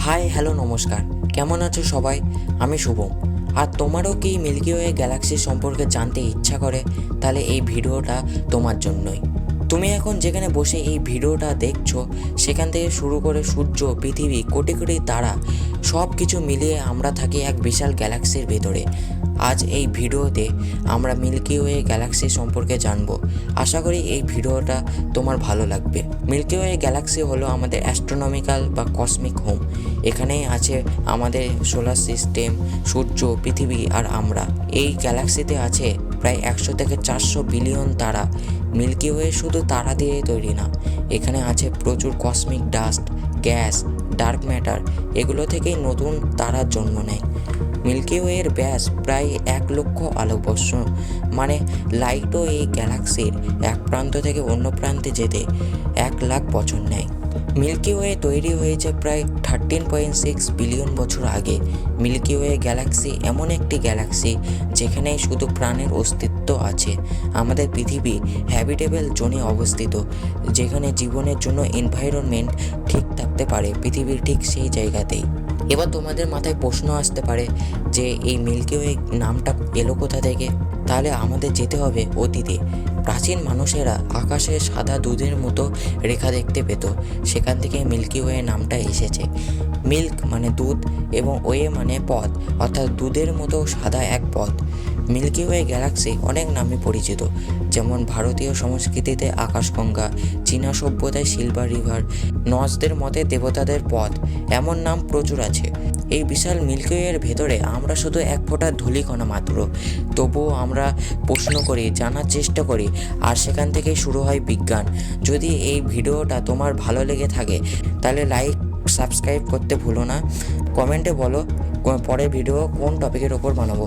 Hi hello নমস্কার, কেমন আছো সবাই? আমি শুভম। আর তোমারও কি মিল্কি ওয়ে গ্যালাক্সি সম্পর্কে জানতে ইচ্ছা করে? তাহলে এই ভিডিওটা তোমার জন্যই। তুমি এখন যেখানে বসে এই ভিডিওটা দেখছো, সেখান থেকে শুরু করে সূর্য, পৃথিবী, কোটি কোটি তারা, সব কিছু মিলিয়ে আমরা থাকি এক বিশাল গ্যালাক্সির ভেতরে। আজ এই ভিডিওতে আমরা মিল্কি ওয়ে গ্যালাক্সি সম্পর্কে জানবো। আশা করি এই ভিডিওটা তোমার ভালো লাগবে। মিল্কি ওয়ে গ্যালাক্সি হলো আমাদের অ্যাস্ট্রোনমিক্যাল বা কসমিক হোম। এখানেই আছে আমাদের সোলার সিস্টেম, সূর্য, পৃথিবী আর আমরা। এই গ্যালাক্সিতে আছে প্রায় 100 থেকে 400 বিলিয়ন তারা। মিল্কি ওয়ে শুধু তারা দিয়ে তৈরি না, এখানে আছে প্রচুর cosmic dust, gas, dark matter. এগুলো থেকেই নতুন তারার জন্ম নেয়। মিল্কি ওয়ের ব্যাস প্রায় 1,00,000 আলোকবর্ষ, মানে লাইটও এই গ্যালাক্সির এক প্রান্ত থেকে অন্য প্রান্তে যেতে 1,00,000 বছর নেয়। মিল্কি ওয়ে তৈরি হয়েছে প্রায় 13.6 বিলিয়ন বছর আগে। মিল্কি ওয়ে গ্যালাক্সি এমন একটি গ্যালাক্সি যেখানে শুধু প্রাণের অস্তিত্ব আছে। আমাদের পৃথিবী হ্যাবিটেবল জোনে অবস্থিত, যেখানে জীবনের জন্য এনভায়রনমেন্ট ঠিক থাকতে পারে পৃথিবীর ঠিক সেই জায়গাতেই। এবার তোমাদের মাথায় প্রশ্ন আসতে পারে যে এই মিল্কি ওয়ে নামটা এলো কোথা থেকে? তাহলে আমাদের যেতে হবে অতীতে। প্রাচীন মানুষেরা আকাশে সাদা দুধের মতো রেখা দেখতে পেত, সেখান থেকে মিল্কি ওয়ে নামটা এসেছে। মিল্ক মানে দুধ এবং ওয়ে মানে পথ, অর্থাৎ দুধের মতো সাদা এক পথ। মিল্কি ওয়ে গ্যালাক্সি অনেক নামে পরিচিত, যেমন ভারতীয় সংস্কৃতিতে আকাশগঙ্গা, চীনা সভ্যতায় সিলভার রিভার, নর্সদের মতে দেবতাদের পথ, এমন নাম প্রচুর আছে। এই বিশাল মিল্কি ওয়ের ভেতরে আমরা শুধু এক ফোঁটা ধূলিকণা মাত্র, তবুও আমরা প্রশ্ন করি, জানার চেষ্টা করি, আর সেখান থেকেই শুরু হয় বিজ্ঞান। যদি এই ভিডিওটা তোমার ভালো লেগে থাকে তাহলে লাইক, সাবস্ক্রাইব করতে ভুলো না। কমেন্টে বলো পরের ভিডিও কোন টপিকের ওপর বানাবো।